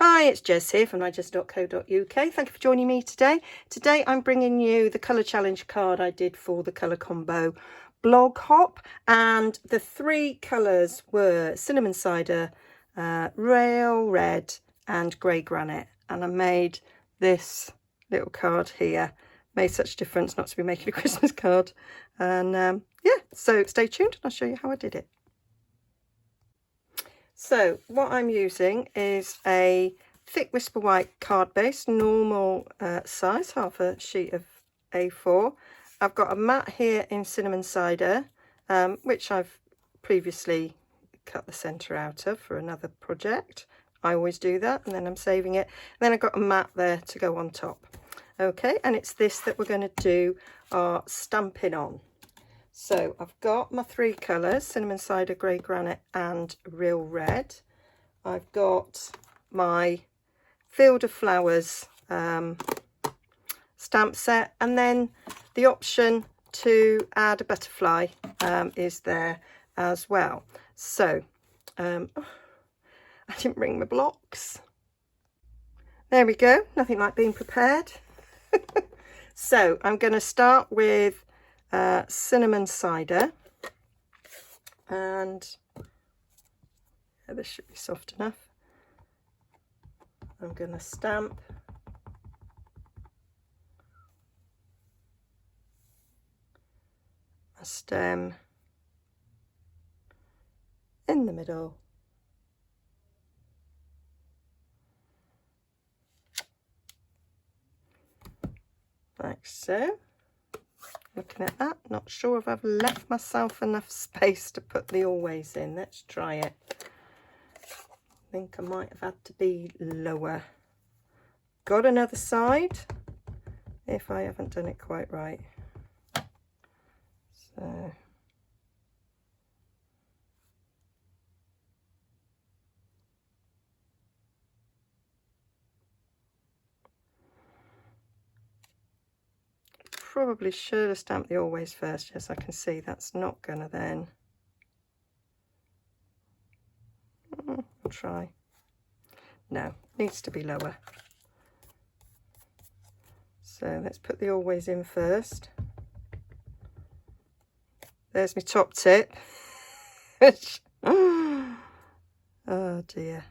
Hi, it's Jez here from Nigezza.co.uk. Thank you for joining me today. Today I'm bringing you the colour challenge card I did for the colour combo blog hop, and the three colours were cinnamon cider, rail red and grey granite, and I made this little card here. Made such a difference not to be making a Christmas card, and yeah, so stay tuned and I'll show you how I did it. So what I'm using is a thick Whisper White card base, normal size, half a sheet of A4. I've got a mat here in cinnamon cider, which I've previously cut the centre out of for another project. I always do that, and then I'm saving it. And then I've got a mat there to go on top. Okay, and it's this that we're going to do our stamping on. So I've got my three colours, cinnamon cider, grey granite and real red. I've got my Field of Flowers stamp set, and then the option to add a butterfly is there as well. So I didn't bring my blocks. There we go, nothing like being prepared. So I'm going to start with cinnamon cider, and yeah, this should be soft enough. I'm going to stamp a stem in the middle, like so. Looking at that, not sure if I've left myself enough space to put the always in. Let's try it. I think I might have had to be lower. Got another side if I haven't done it quite right. So probably should have stamped the always first. Yes, I can see that's not gonna then. I'll try. No, needs to be lower. So let's put the always in first. There's my top tip. Oh dear.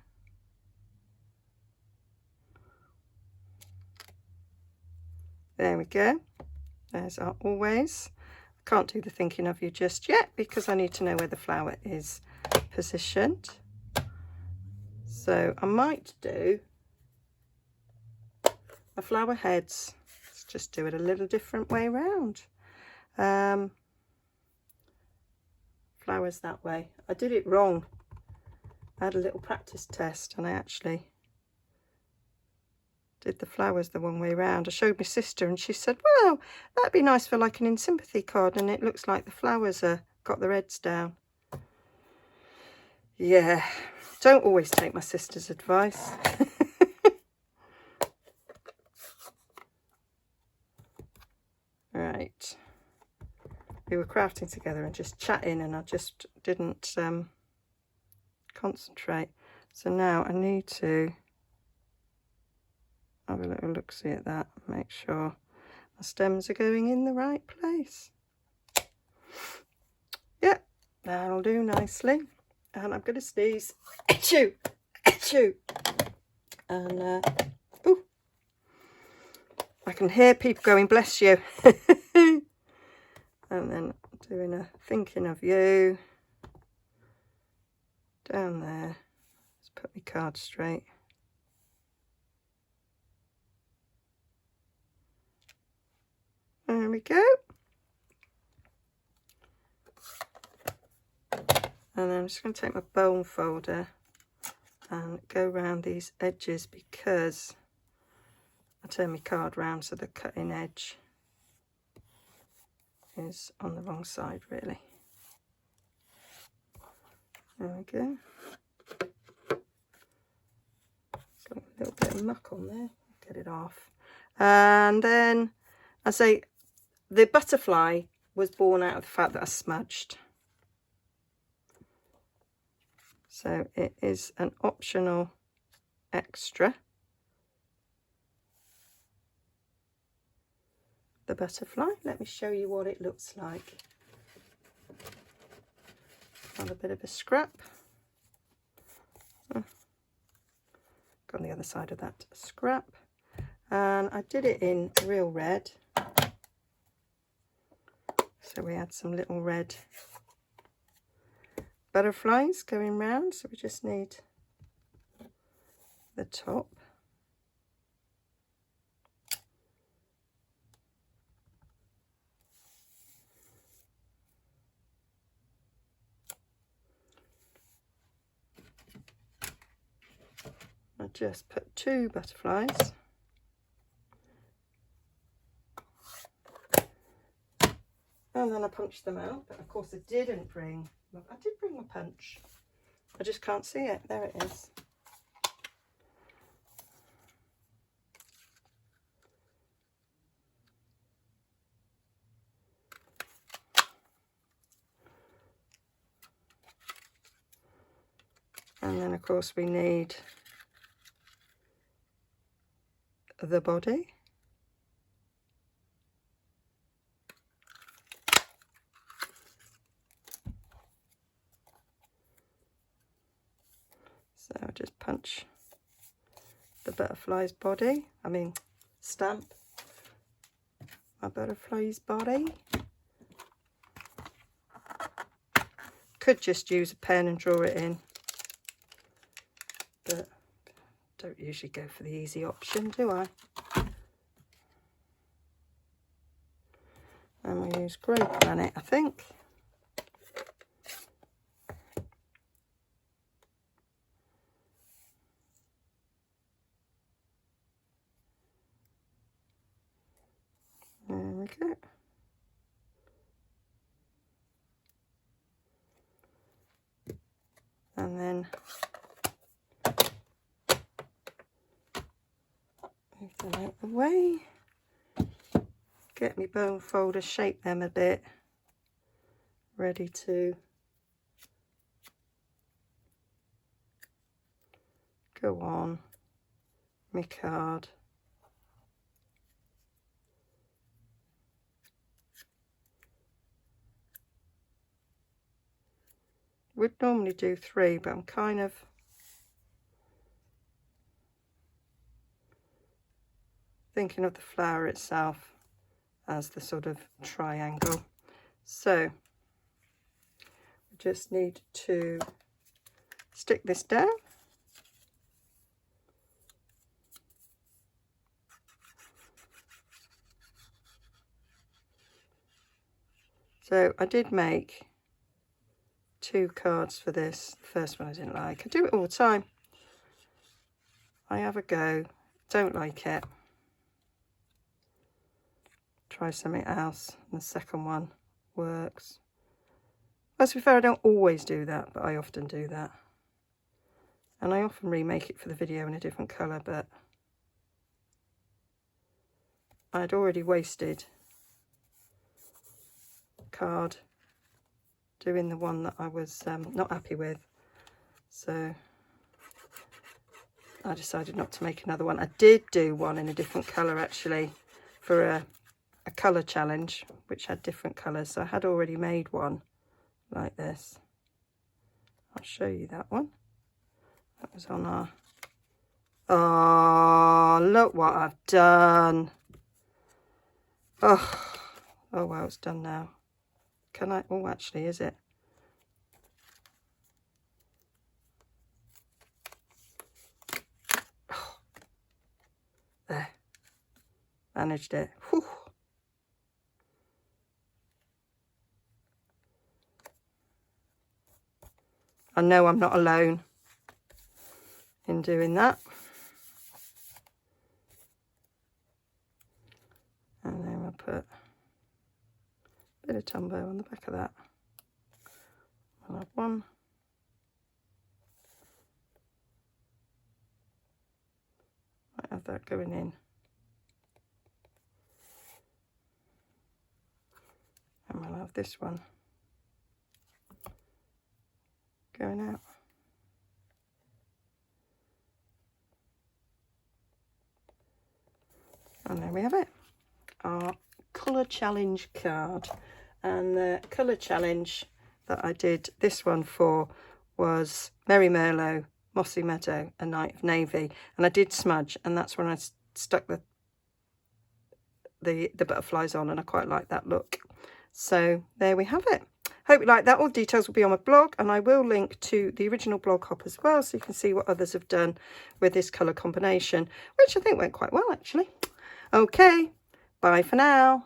There we go. There's our always. I can't do the thinking of you just yet because I need to know where the flower is positioned. So I might do my flower heads. Let's just do it a little different way around. Flowers that way. I did it wrong. I had a little practice test and I actually did the flowers the one way around. I showed my sister and she said, well, that'd be nice for like an in sympathy card, and it looks like the flowers are got their heads down. Yeah, don't always take my sister's advice. Right, we were crafting together and just chatting, and I just didn't concentrate. So now I need to have a little look-see at that, make sure the stems are going in the right place. Yeah, that'll do nicely. And I'm going to sneeze. Achoo! Achoo! And, ooh, I can hear people going, bless you. And then doing a thinking of you. Down there. Let's put my card straight. There we go. And then I'm just going to take my bone folder and go around these edges, because I turn my card round so the cutting edge is on the wrong side really. There we go. Got a little bit of muck on there. Get it off. And then I say the butterfly was born out of the fact that I smudged. So it is an optional extra. The butterfly. Let me show you what it looks like. On a bit of a scrap. Got on the other side of that scrap. And I did it in real red. So we had some little red butterflies going round. So we just need the top. I just put 2 butterflies. And then I punched them out, but of course I didn't bring, I did bring my punch. I just can't see it. There it is. And then of course we need the body. So I'll just punch the butterfly's body, stamp my butterfly's body. Could just use a pen and draw it in, but don't usually go for the easy option, do I? And we use grey granite, I think. There we go. And then move them out of the way. Get my bone folder, shape them a bit. Ready to go on my card. Would normally do 3, but I'm kind of thinking of the flower itself as the sort of triangle. So we just need to stick this down. So I did make 2 cards for this. The first one I didn't like. I do it all the time. I have a go, don't like it, try something else, and the second one works. Well, to be fair, I don't always do that, but I often do that. And I often remake it for the video in a different colour, but I'd already wasted a card doing the one that I was not happy with, so I decided not to make another one. I did do one in a different colour actually for a colour challenge which had different colours, so I had already made one like this. I'll show you that one. That was on our... Oh, look what I've done. Oh well, it's done now. Can I... Oh, actually, is it? Oh, there. Managed it. Whew. I know I'm not alone in doing that. And then I'll put a bit of Tombow on the back of that. I'll have one. Might have that going in. And we'll have this one going out. And there we have it, our colour challenge card. And the colour challenge that I did this one for was Merry Merlot, Mossy Meadow, and Night of Navy. And I did smudge, and that's when I stuck the butterflies on, and I quite like that look. So there we have it. Hope you like that. All details will be on my blog, and I will link to the original blog hop as well, so you can see what others have done with this colour combination, which I think went quite well actually. Okay, bye for now.